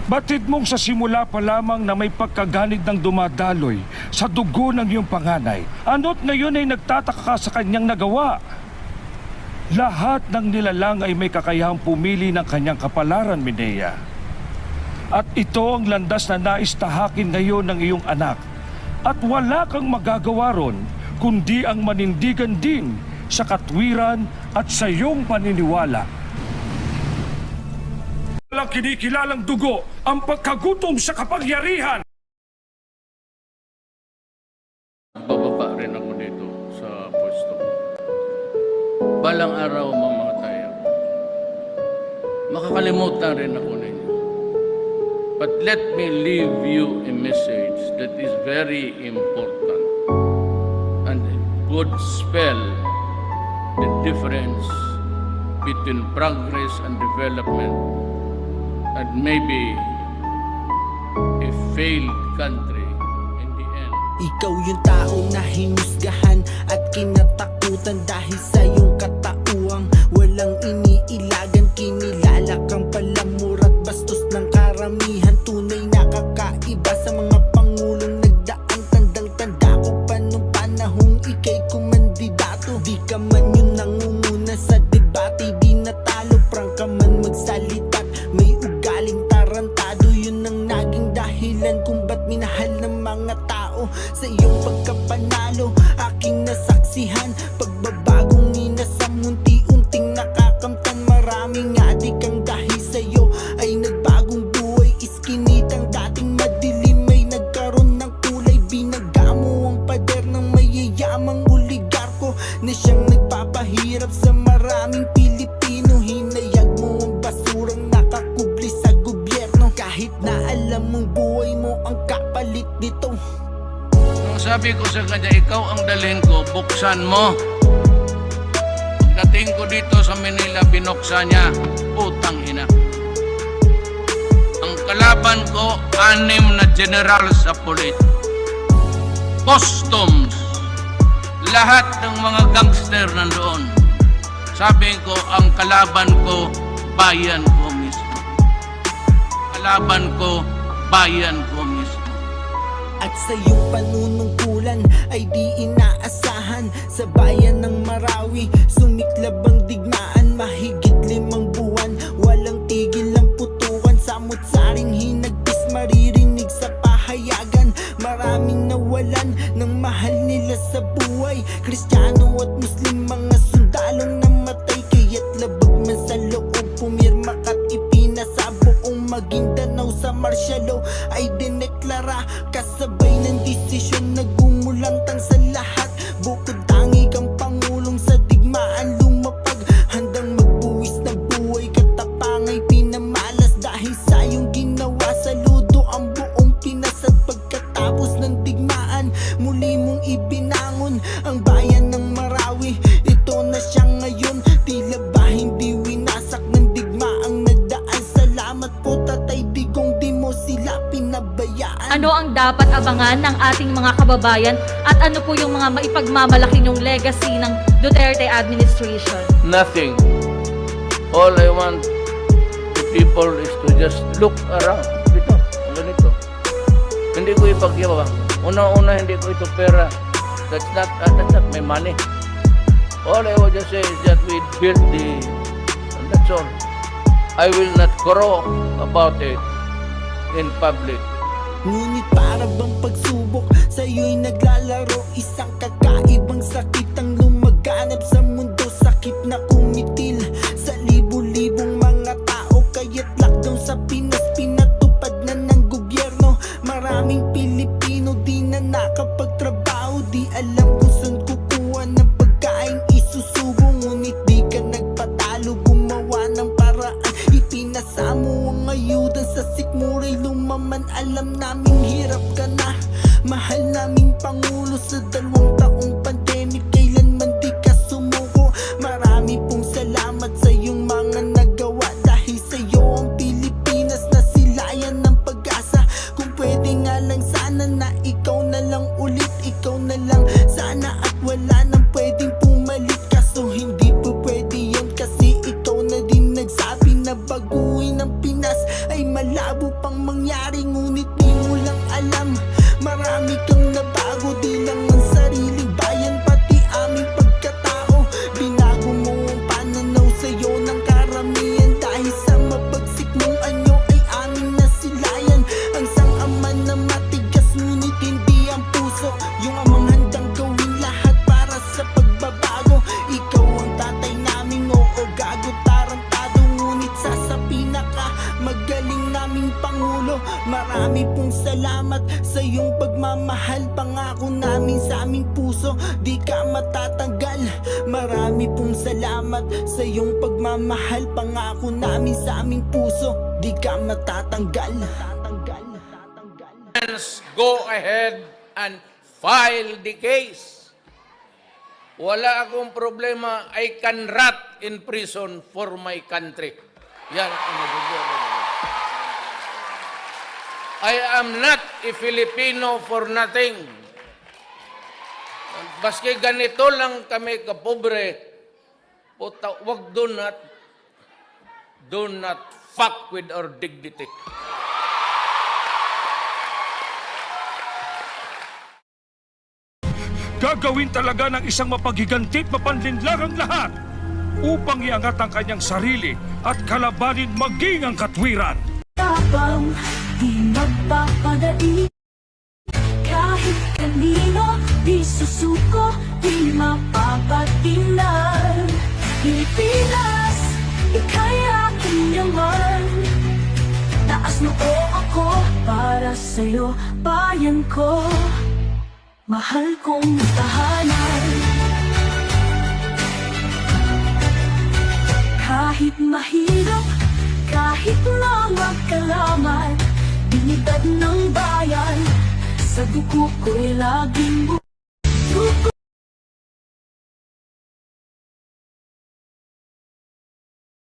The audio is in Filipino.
Batid mong sa simula pa lamang na may pagkaganid ng dumadaloy sa dugo ng iyong panganay. Ano't ngayon ay nagtataka ka sa kanyang nagawa? Lahat ng nilalang ay may kakayahang pumili ng kanyang kapalaran, Minea. At ito ang landas na nais tahakin ngayon ng iyong anak. At wala kang magagawa ron, kundi ang manindigan din sa katwiran at sa iyong paniniwala. Walang kinikilalang dugo ang pagkagutom sa kapangyarihan. Bababa rin ako dito sa pwesto ko. Balang araw mamamatay ako. Makakalimutan rin ako ninyo. But let me leave you a message that is very important and it would spell the difference between progress and development and maybe a failed country in the end. Ikaw yung tao na hinusgahan at kinatakutan dahil sa iyong katauhang walang iniilagan. Kinilala kang palamur at bastos ng karamihan. Tunay na kakaiba sa mga pangulong nagdaan. Tandang-tanda ko pa nung panahong ika'y kumandidato. Di ka man yung nangunguna sa debate, di natalo. Prang ka man magsalita, may ugaling tarantado. Yun ang naging dahilan kung ba't minahal ng mga tao. Sa iyong pagkapanalo, aking nasaksihan. Pagbabagong ninasam, unti-unting nakakamtan. Maraming adik ang dahil sa'yo ay nagbagong buhay. Iskinitang dating madilim ay nagkaroon ng kulay. Binaga mo ang pader ng mayayamang oligarko na siyang nagpapahirap sa maraming Pilipino. Hinayag mo ang basurang nakakubli sa gobyerno, kahit na alam mong buhay mo ang kapalit nito. Nung sabi ko sa kanya, ikaw ang dalhin ko, buksan mo. Pagdating ko dito sa Manila, binuksan niya, putang ina. Ang kalaban ko, 6 na general sa pulit. Customs. Lahat ng mga gangster nandoon. Sabi ko, ang kalaban ko, bayan ko mismo. Kalaban ko, bayan ko mismo. At sa iyong panunungkulan ay di inaasahan. Sa bayan ng Marawi, sumiklab ang digmaan. Mahigit 5 buwan, walang tigil ang putukan. Samot-saring hinagpis, maririnig sa pahayagan. Maraming nawalan ng mahal nila sa buhay. Kristiyano at Muslim, mga sundalong namatay. Kaya't labag man sa loob, pumirma ka't ipinasa. Buong Maguindanao sa martial law ay dineklara. Kasabay ng desisyon na gumulantang sa lahat. Bukod tangi kang pangulong sa digmaan lumapag. Handang magbuwis ng buhay, katapangay pinamalas. Dahil sa iyong ginawa, saludo ang buong Pinas. At pagkatapos ng digmaan, muli mong ibinangon ang bayan ng Marawi. Ito na siya ngayon, tila ba hindi winasak ng digmaang nagdaan. Salamat po Tatay Digong, di mo sila pinabayaan. Ano ang dapat abangan ng ating mga kababayan at ano po yung mga maipagmamalaki yung legacy ng Duterte administration? Nothing. All I want the people is to just look around. Ito, ganito. Hindi ko ipagyabang. Una-una, hindi ko ito pera. That's not my money. All I would just say is that we built and that's all. I will not crow about it in public. Ngunit para bang pagsubok sa'yo'y naglalaro. Isang kakaibang sakit ang lumaganap sa mundo. Sakit na kumitil sa libu-libong mga tao. Kaya't lockdown sa Pinas, pinatupad na ng gobyerno. Maraming Pilipino di na nakapagtrabaho. Di alam kung saan kukuha ng pagkain isusubo. Ngunit di ka nagpatalo, gumawa ng paraan. Ipinasa mo ang ayuda sa sikmuray lumaman. Alam naming hirap ka na, mahal naming Pangulo. Sa 2 taong pandemic, kailanman di ka sumuko. Marami pong salamat sa iyong mga nagawa. Dahil sa iyo ang Pilipinas nasilayan ng pag-asa. Kung pwede nga lang sana na ikaw na lang ulit. Ikaw na lang sana at wala nang pwedeng pumalit. Kaso hindi po pwede yun kasi ikaw na din nagsabi na baguhin ang Pinas ay malabo pang mangyari, ngunit di mo lang alam. Marami kang nabago, di lang ang sariling bayan, pati aming pagkatao. Binago mo ang pananaw sa'yo ng karamihan, dahil sa mabagsik mong anyo ay aming nasilayan. Ang sang-ama na matigas, ngunit hindi ang puso, yung amang handang gawin lahat para sa pagbabago. Ikaw ang tatay namin, oo gago tarantado, ngunit sa pinaka magaling naming Pangulo. Marami pong salamat sa iyong pagmamahal, pangako namin sa aming puso, di ka matatanggal. Marami pong salamat sa iyong pagmamahal, pangako namin sa aming puso, di ka matatanggal. Go ahead and file the case. Wala akong problema. I can rot in prison for my country. Yan ang magagawa. I am not a Filipino for nothing. Baski ganito lang kami kapobre, puta, wag do not fuck with our dignity. Gagawin talaga ng isang mapaghigantit mapanlinlang ang lahat upang iangat ang kanyang sarili at kalabanin maging ang katwiran. Tapang di magpapadali, kahit kanino di susuko, di mapapatingnan. Pilipinas, ika'y aking yaman, taas noo ako para sa'yo, bayan ko, mahal kong tahanan. Kahit mahirap, kahit na magkalaman, binigad ng bayan, sa dugo ko'y laging